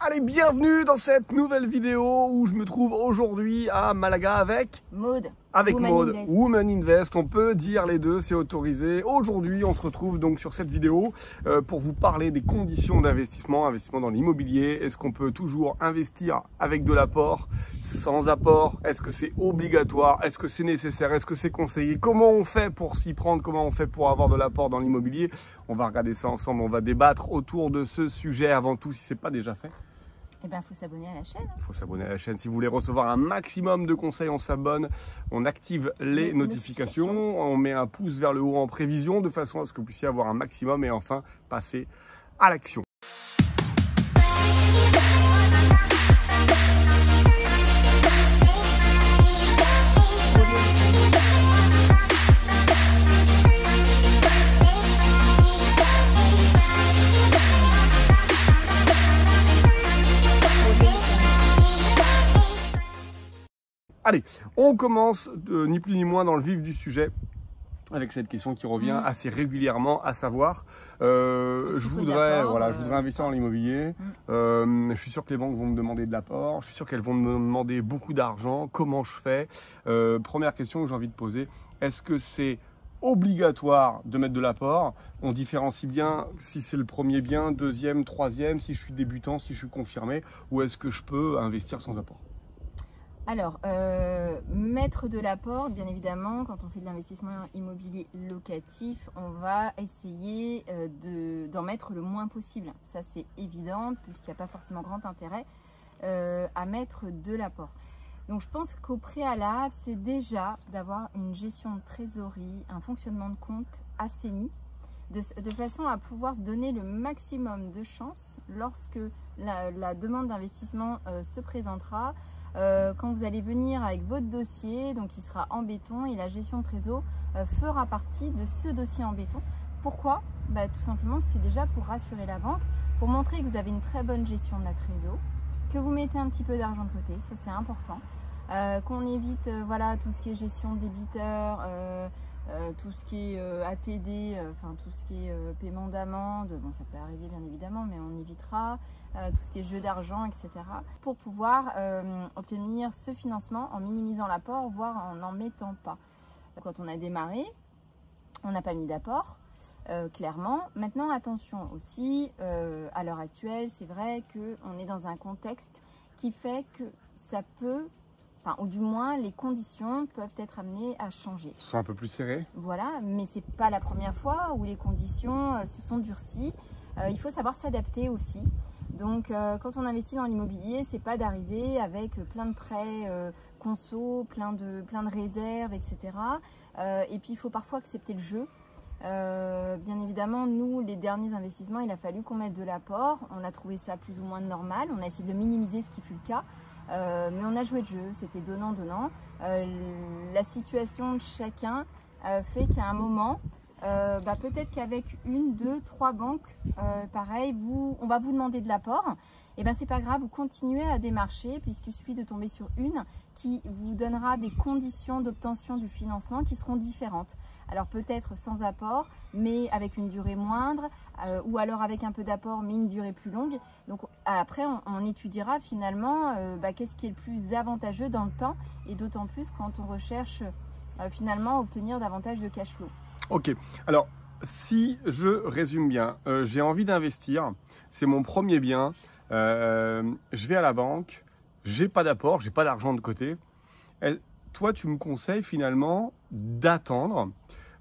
Allez, bienvenue dans cette nouvelle vidéo où je me trouve aujourd'hui à Malaga avec Maud. Women Invest. On peut dire les deux, c'est autorisé. Aujourd'hui, on se retrouve donc sur cette vidéo pour vous parler des conditions d'investissement, investissement dans l'immobilier. Est-ce qu'on peut toujours investir avec de l'apport, sans apport? Est-ce que c'est obligatoire? Est-ce que c'est nécessaire? Est-ce que c'est conseillé? Comment on fait pour s'y prendre? Comment on fait pour avoir de l'apport dans l'immobilier? On va regarder ça ensemble, on va débattre autour de ce sujet avant tout, si ce n'est pas déjà fait. Eh bien, il faut s'abonner à la chaîne. Il faut s'abonner à la chaîne. Si vous voulez recevoir un maximum de conseils, on s'abonne, on active les notifications, on met un pouce vers le haut en prévision de façon à ce que vous puissiez avoir un maximum et enfin passer à l'action. Allez, on commence ni plus ni moins dans le vif du sujet avec cette question qui revient assez régulièrement, à savoir, je voudrais investir dans l'immobilier. Je suis sûr que les banques vont me demander de l'apport, je suis sûr qu'elles vont me demander beaucoup d'argent. Comment je fais? Première question que j'ai envie de poser, est-ce que c'est obligatoire de mettre de l'apport? On différencie bien si c'est le premier bien, deuxième, troisième, si je suis débutant, si je suis confirmé, ou est-ce que je peux investir sans apport? Alors, mettre de l'apport, bien évidemment, quand on fait de l'investissement immobilier locatif, on va essayer d'en mettre le moins possible. Ça, c'est évident, puisqu'il n'y a pas forcément grand intérêt à mettre de l'apport. Donc, je pense qu'au préalable, c'est déjà d'avoir une gestion de trésorerie, un fonctionnement de compte assaini, de façon à pouvoir se donner le maximum de chances lorsque la demande d'investissement se présentera. Quand vous allez venir avec votre dossier, donc il sera en béton et la gestion de trésor fera partie de ce dossier en béton. Pourquoi? Tout simplement, c'est déjà pour rassurer la banque, pour montrer que vous avez une très bonne gestion de la trésor, que vous mettez un petit peu d'argent de côté, ça c'est important, qu'on évite tout ce qui est gestion de débiteurs, tout ce qui est ATD, tout ce qui est paiement d'amende, bon ça peut arriver bien évidemment, mais on évitera, tout ce qui est jeu d'argent, etc. pour pouvoir obtenir ce financement en minimisant l'apport, voire en n'en mettant pas. Quand on a démarré, on n'a pas mis d'apport, clairement. Maintenant, attention aussi, à l'heure actuelle, c'est vrai qu'on est dans un contexte qui fait que ça peut... ou du moins, les conditions peuvent être amenées à changer. Ils sont un peu plus serrés. Voilà, mais ce n'est pas la première fois où les conditions se sont durcies. Il faut savoir s'adapter aussi. Donc, quand on investit dans l'immobilier, c'est pas d'arriver avec plein de prêts conso, plein de réserves, etc. Et puis, il faut parfois accepter le jeu. Bien évidemment, nous, les derniers investissements, il a fallu qu'on mette de l'apport. On a trouvé ça plus ou moins normal. On a essayé de minimiser ce qui fut le cas. Mais on a joué le jeu, c'était donnant-donnant. La situation de chacun fait qu'à un moment, peut-être qu'avec une, deux, trois banques, pareil, on va vous demander de l'apport. Et c'est pas grave, vous continuez à démarcher puisqu'il suffit de tomber sur une qui vous donnera des conditions d'obtention du financement qui seront différentes. Alors peut-être sans apport, mais avec une durée moindre, ou alors avec un peu d'apport, mais une durée plus longue. Donc après, on étudiera finalement qu'est-ce qui est le plus avantageux dans le temps, et d'autant plus quand on recherche finalement obtenir davantage de cash flow. Ok, alors si je résume bien, j'ai envie d'investir, c'est mon premier bien. Je vais à la banque, j'ai pas d'apport, j'ai pas d'argent de côté. Toi, tu me conseilles finalement d'attendre.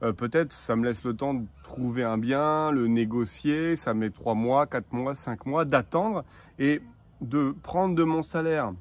Peut-être ça me laisse le temps de trouver un bien, le négocier, ça met 3 mois, 4 mois, 5 mois, d'attendre et de prendre de mon salaire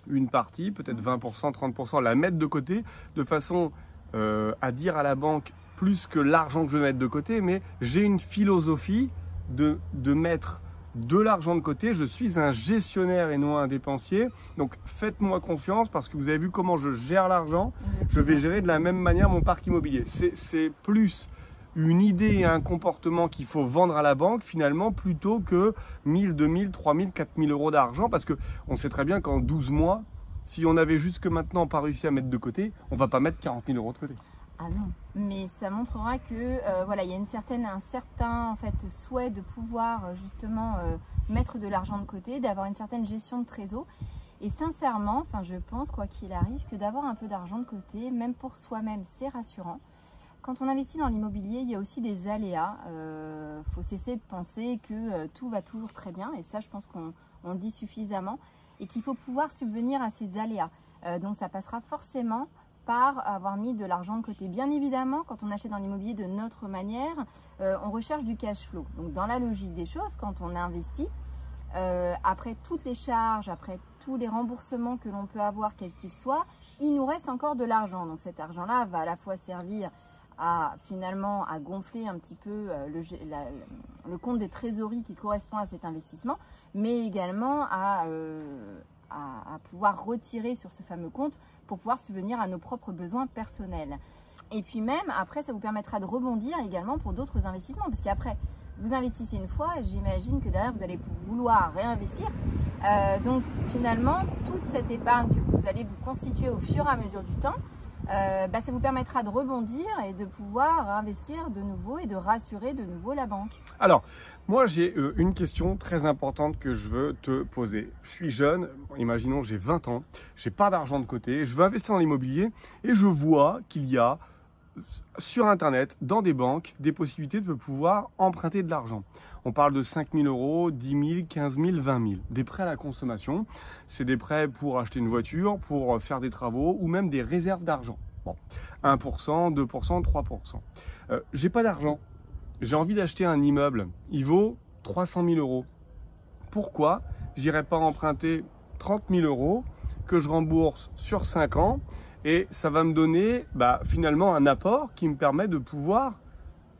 une partie, peut-être 20%, 30%, la mettre de côté de façon à dire à la banque plus que l'argent que je vais mettre de côté, mais j'ai une philosophie de mettre de l'argent de côté. Je suis un gestionnaire et non un dépensier. Donc faites-moi confiance parce que vous avez vu comment je gère l'argent. Je vais gérer de la même manière mon parc immobilier. C'est plus une idée et un comportement qu'il faut vendre à la banque finalement plutôt que 1000, 2000, 3000, 4000 euros d'argent parce qu'on sait très bien qu'en 12 mois, si on avait jusque maintenant pas réussi à mettre de côté, on ne va pas mettre 40 000 euros de côté. Ah non, mais ça montrera que voilà, il y a un certain en fait, souhait de pouvoir justement mettre de l'argent de côté, d'avoir une certaine gestion de trésor. Et sincèrement, enfin, je pense, quoi qu'il arrive, que d'avoir un peu d'argent de côté, même pour soi-même, c'est rassurant. Quand on investit dans l'immobilier, il y a aussi des aléas. Faut cesser de penser que tout va toujours très bien. Et ça, je pense qu'on le dit suffisamment. Et qu'il faut pouvoir subvenir à ces aléas. Donc ça passera forcément par avoir mis de l'argent de côté. Bien évidemment, quand on achète dans l'immobilier de notre manière, on recherche du cash flow. Donc dans la logique des choses, quand on investit, après toutes les charges, après tous les remboursements que l'on peut avoir, quels qu'ils soient, il nous reste encore de l'argent. Donc cet argent-là va à la fois servir finalement à gonfler un petit peu le compte des trésoreries qui correspond à cet investissement, mais également à pouvoir retirer sur ce fameux compte pour pouvoir subvenir à nos propres besoins personnels. Et puis même, après, ça vous permettra de rebondir également pour d'autres investissements, parce qu'après, vous investissez une fois, j'imagine que derrière, vous allez vouloir réinvestir. Donc finalement, toute cette épargne que vous allez vous constituer au fur et à mesure du temps, ça vous permettra de rebondir et de pouvoir investir de nouveau et de rassurer de nouveau la banque. Alors, moi j'ai une question très importante que je veux te poser. Je suis jeune, imaginons j'ai 20 ans, j'ai pas d'argent de côté, je veux investir dans l'immobilier et je vois qu'il y a sur Internet, dans des banques, des possibilités de pouvoir emprunter de l'argent. On parle de 5 000 euros, 10 000, 15 000, 20 000. Des prêts à la consommation, c'est des prêts pour acheter une voiture, pour faire des travaux ou même des réserves d'argent. Bon, 1%, 2%, 3%. J'ai pas d'argent. J'ai envie d'acheter un immeuble. Il vaut 300 000 euros. Pourquoi j'irais pas emprunter 30 000 euros que je rembourse sur 5 ans et ça va me donner finalement un apport qui me permet de pouvoir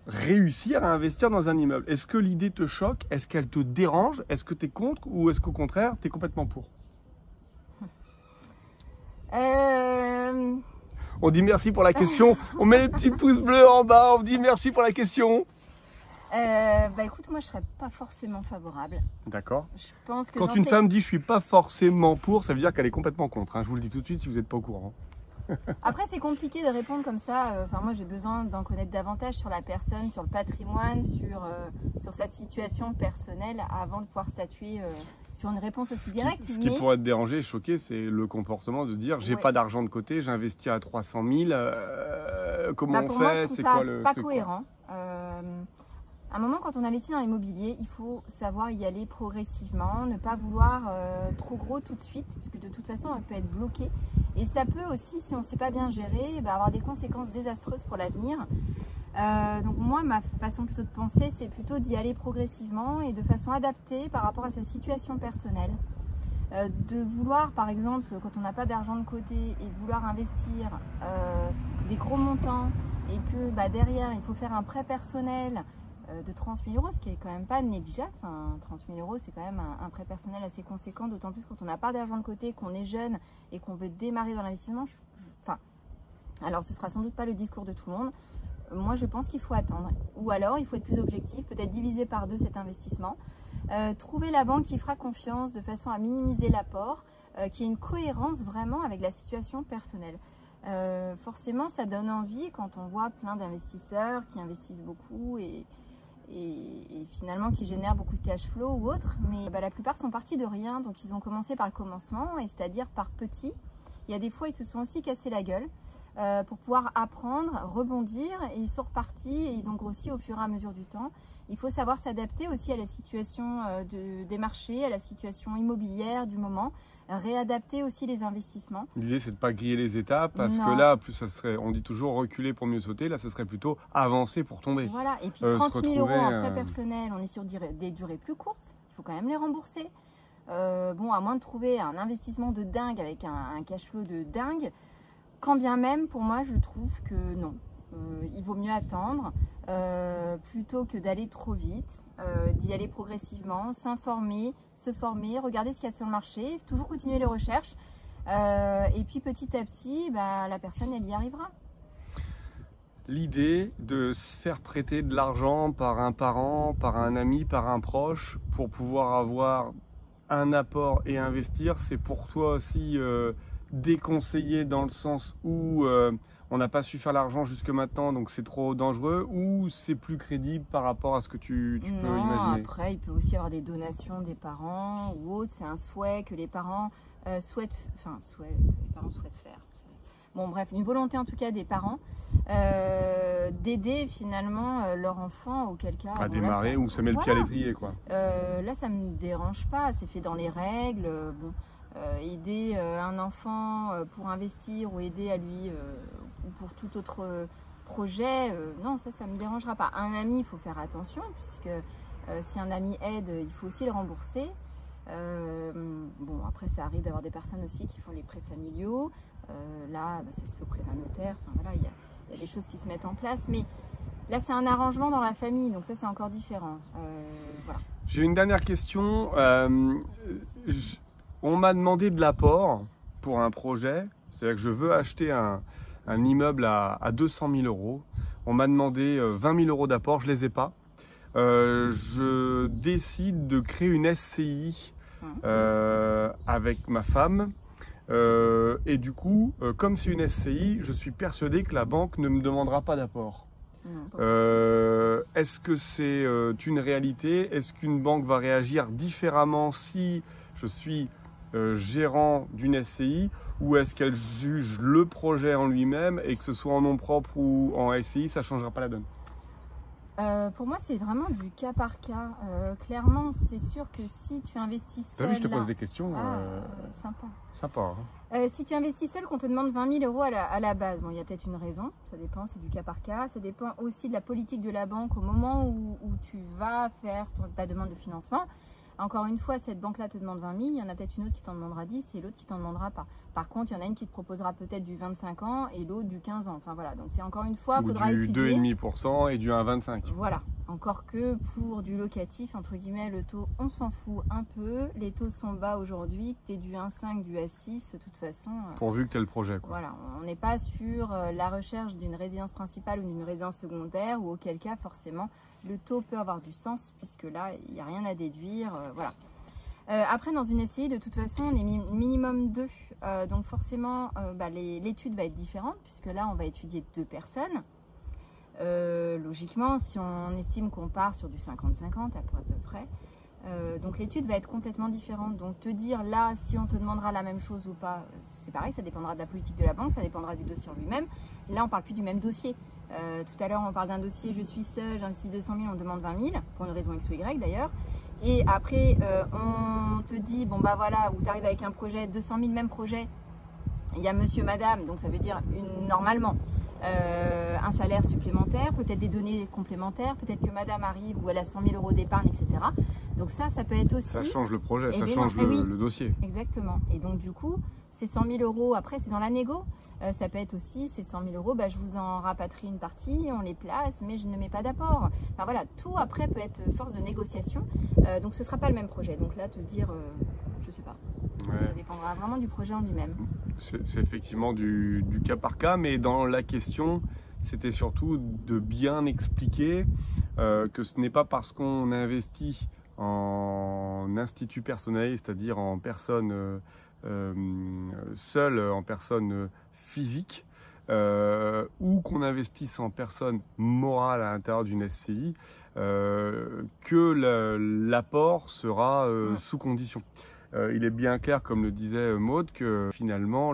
réussir à investir dans un immeuble. Est-ce que l'idée te choque? Est-ce qu'elle te dérange? Est-ce que tu es contre ou est-ce qu'au contraire, tu es complètement pour? On dit merci pour la question. On met les petits pouces bleus en bas. On dit merci pour la question. Écoute, moi je serais pas forcément favorable. D'accord. Je pense que quand une femme dit je suis pas forcément pour, ça veut dire qu'elle est complètement contre. Hein. Je vous le dis tout de suite si vous n'êtes pas au courant. Après, c'est compliqué de répondre comme ça. Moi, j'ai besoin d'en connaître davantage sur la personne, sur le patrimoine, sur sa situation personnelle avant de pouvoir statuer sur une réponse aussi directe. Ce qui pourrait te déranger et choquer, c'est le comportement de dire j'ai pas d'argent de côté, j'investis à 300 000. Comment on fait? C'est quoi le pas cohérent. À un moment, quand on investit dans l'immobilier, il faut savoir y aller progressivement, ne pas vouloir trop gros tout de suite, parce que de toute façon, on peut être bloqué. Et ça peut aussi, si on ne sait pas bien gérer, avoir des conséquences désastreuses pour l'avenir. Donc moi, ma façon plutôt de penser, c'est plutôt d'y aller progressivement et de façon adaptée par rapport à sa situation personnelle. De vouloir, par exemple, quand on n'a pas d'argent de côté et de vouloir investir des gros montants et que derrière, il faut faire un prêt personnel de 30 000 euros, ce qui est quand même pas négligeable. Enfin, 30 000 euros, c'est quand même un prêt personnel assez conséquent, d'autant plus quand on n'a pas d'argent de côté, qu'on est jeune et qu'on veut démarrer dans l'investissement. Alors ce sera sans doute pas le discours de tout le monde. Moi, je pense qu'il faut attendre. Ou alors, il faut être plus objectif, peut-être diviser par 2 cet investissement. Trouver la banque qui fera confiance de façon à minimiser l'apport, qui ait une cohérence vraiment avec la situation personnelle. Forcément, ça donne envie quand on voit plein d'investisseurs qui investissent beaucoup et finalement qui génèrent beaucoup de cash flow ou autre, mais la plupart sont partis de rien, donc ils ont commencé par le commencement, et c'est-à-dire par petit. Il y a des fois, ils se sont aussi cassés la gueule pour pouvoir apprendre, rebondir, et ils sont repartis et ils ont grossi au fur et à mesure du temps. Il faut savoir s'adapter aussi à la situation des marchés, à la situation immobilière du moment, réadapter aussi les investissements. L'idée, c'est de ne pas griller les étapes, parce que là, plus ça serait, on dit toujours reculer pour mieux sauter, là, ce serait plutôt avancer pour tomber. Voilà, et puis 30 000 euros en prêt personnel, on est sur des durées plus courtes, il faut quand même les rembourser. À moins de trouver un investissement de dingue avec un cash flow de dingue, quand bien même, pour moi, je trouve que non. Il vaut mieux attendre plutôt que d'aller trop vite, d'y aller progressivement, s'informer, se former, regarder ce qu'il y a sur le marché, toujours continuer les recherches et puis petit à petit, la personne, elle y arrivera. L'idée de se faire prêter de l'argent par un parent, par un ami, par un proche pour pouvoir avoir un apport et investir, c'est pour toi aussi déconseillé dans le sens où on n'a pas su faire l'argent jusque maintenant, donc c'est trop dangereux, ou c'est plus crédible par rapport à ce que tu peux imaginer? Après, il peut aussi y avoir des donations des parents ou autre. C'est un souhait que les parents souhaitent faire. Bon, bref, une volonté en tout cas des parents d'aider finalement leur enfant, auquel cas... À démarrer, ou ça met le pied à l'étrier, quoi. Là, ça ne me dérange pas, c'est fait dans les règles. Bon, aider un enfant pour investir ou aider à lui ou pour tout autre projet, non, ça ne me dérangera pas. Un ami, il faut faire attention, puisque si un ami aide, il faut aussi le rembourser. Bon, après, ça arrive d'avoir des personnes aussi qui font les prêts familiaux. Là, ça se fait auprès d'un notaire. Enfin, voilà, il y a des choses qui se mettent en place. Mais là, c'est un arrangement dans la famille, donc ça, c'est encore différent. Voilà. J'ai une dernière question. On m'a demandé de l'apport pour un projet. C'est-à-dire que je veux acheter un immeuble à 200 000 euros. On m'a demandé 20 000 euros d'apport, je ne les ai pas. Je décide de créer une SCI avec ma femme. Et du coup, comme c'est une SCI, je suis persuadé que la banque ne me demandera pas d'apport. Est-ce que c'est une réalité? Est-ce qu'une banque va réagir différemment si je suis gérant d'une SCI, ou est-ce qu'elle juge le projet en lui-même, et que ce soit en nom propre ou en SCI, ça ne changera pas la donne? Pour moi, c'est vraiment du cas par cas. Clairement, c'est sûr que si tu investis seul... T'as vu, je te pose des questions. Sympa. Sympa. Hein. Si tu investis seul, qu'on te demande 20 000 euros à la base, bon, il y a peut-être une raison. Ça dépend, c'est du cas par cas. Ça dépend aussi de la politique de la banque au moment où tu vas faire ta demande de financement. Encore une fois, cette banque-là te demande 20 000, il y en a peut-être une autre qui t'en demandera 10 et l'autre qui t'en demandera pas. Par contre, il y en a une qui te proposera peut-être du 25 ans et l'autre du 15 ans. Enfin voilà, donc c'est encore une fois, il faudra étudier. Du 2,5% et du 1,25. Voilà, encore que pour du locatif, entre guillemets, le taux, on s'en fout un peu. Les taux sont bas aujourd'hui, que tu es du 1,5, du 1,6, de toute façon. Pourvu que tu aies le projet, quoi. Voilà, on n'est pas sur la recherche d'une résidence principale ou d'une résidence secondaire, ou auquel cas, forcément, le taux peut avoir du sens, puisque là, il n'y a rien à déduire. Voilà. Après, dans une SCI, de toute façon, on est minimum 2. Donc forcément, l'étude va être différente, puisque là, on va étudier 2 personnes. Logiquement, si on estime qu'on part sur du 50-50 à peu près, donc l'étude va être complètement différente. Donc te dire là, si on te demandera la même chose ou pas, c'est pareil, ça dépendra de la politique de la banque, ça dépendra du dossier en lui-même. Là, on ne parle plus du même dossier. Tout à l'heure, on parle d'un dossier, je suis seule, j'investis 200 000, on demande 20 000, pour une raison X ou Y d'ailleurs. Et après, on te dit, bon bah voilà, où tu arrives avec un projet, 200 000, même projet, il y a monsieur, madame, donc ça veut dire normalement un salaire supplémentaire, peut-être des données complémentaires, peut-être que madame arrive où elle a 100 000 euros d'épargne, etc. Donc ça peut être aussi... Ça change le projet, ça change le dossier. Exactement. Et donc du coup, ces 100 000 euros, après c'est dans la négo, ça peut être aussi ces 100 000 euros, je vous en rapatrie une partie, on les place, mais je ne mets pas d'apport. Enfin voilà, tout après peut être force de négociation, donc ce ne sera pas le même projet. Donc là, te dire, je sais pas, ça dépendra vraiment du projet en lui-même. C'est effectivement du cas par cas, mais dans la question, c'était surtout de bien expliquer que ce n'est pas parce qu'on investit en institut personnel, c'est-à-dire en personne seule, en personne physique, ou qu'on investisse en personne morale à l'intérieur d'une SCI, que l'apport sera sous condition. Il est bien clair, comme le disait Maud, que finalement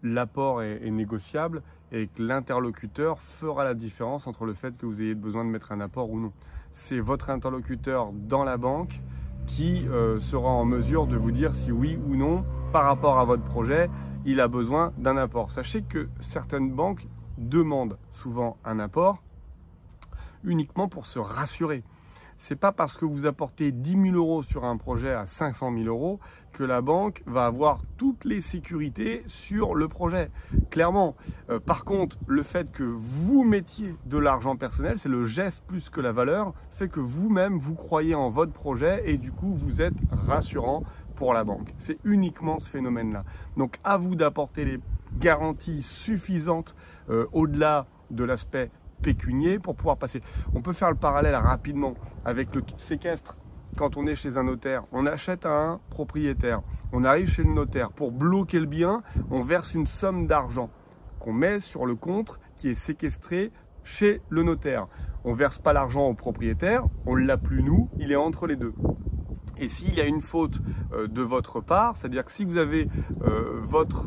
l'apport est négociable et que l'interlocuteur fera la différence entre le fait que vous ayez besoin de mettre un apport ou non. C'est votre interlocuteur dans la banque qui sera en mesure de vous dire si oui ou non, par rapport à votre projet, il a besoin d'un apport. Sachez que certaines banques demandent souvent un apport uniquement pour se rassurer. C'est pas parce que vous apportez 10 000 euros sur un projet à 500 000 euros que la banque va avoir toutes les sécurités sur le projet. Clairement. Par contre, le fait que vous mettiez de l'argent personnel, c'est le geste plus que la valeur, fait que vous-même, vous croyez en votre projet et du coup, vous êtes rassurant pour la banque. C'est uniquement ce phénomène-là. Donc, à vous d'apporter les garanties suffisantes au-delà de l'aspect pécunier pour pouvoir passer. On peut faire le parallèle rapidement avec le séquestre quand on est chez un notaire, on achète à un propriétaire, on arrive chez le notaire, pour bloquer le bien, on verse une somme d'argent qu'on met sur le compte qui est séquestré chez le notaire. On ne verse pas l'argent au propriétaire, on ne l'a plus nous, il est entre les deux. Et s'il y a une faute de votre part, c'est-à-dire que si vous avez votre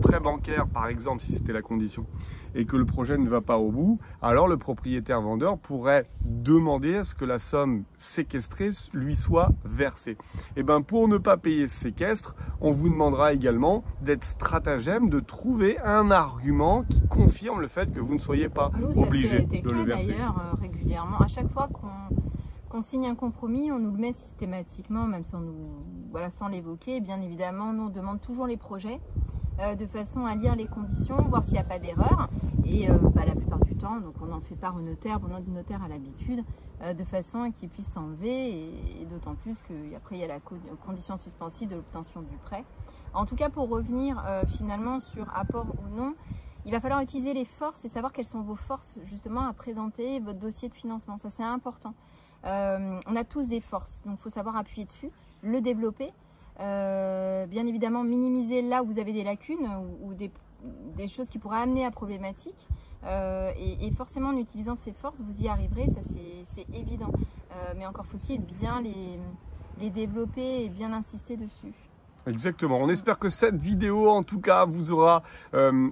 prêt bancaire, par exemple, si c'était la condition, et que le projet ne va pas au bout, alors le propriétaire vendeur pourrait demander à ce que la somme séquestrée lui soit versée. Et bien pour ne pas payer ce séquestre, on vous demandera également d'être stratagème, de trouver un argument qui confirme le fait que vous ne soyez pas obligé de le verser. D'ailleurs, régulièrement, à chaque fois qu'on signe un compromis, on nous le met systématiquement, même sans l'évoquer. Bien évidemment, nous on demande toujours les projets de façon à lire les conditions, voir s'il n'y a pas d'erreur. Et la plupart du temps, donc on en fait part au notaire, notre notaire a l'habitude, de façon qu'il puisse s'enlever, et d'autant plus qu'après il y a la condition suspensive de l'obtention du prêt. En tout cas, pour revenir finalement sur apport ou non, il va falloir utiliser les forces et savoir quelles sont vos forces justement à présenter votre dossier de financement. Ça, c'est important. On a tous des forces, donc il faut savoir appuyer dessus, le développer, bien évidemment minimiser là où vous avez des lacunes ou des choses qui pourraient amener à problématique, et forcément en utilisant ces forces vous y arriverez, ça c'est évident, mais encore faut-il bien les développer et bien insister dessus. Exactement, on espère que cette vidéo en tout cas vous aura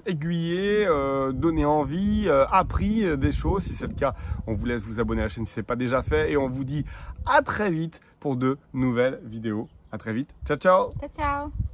aiguillé, donné envie, appris des choses. Si c'est le cas, on vous laisse vous abonner à la chaîne si ce n'est pas déjà fait, et on vous dit à très vite pour de nouvelles vidéos. À très vite, ciao ciao. Ciao ciao.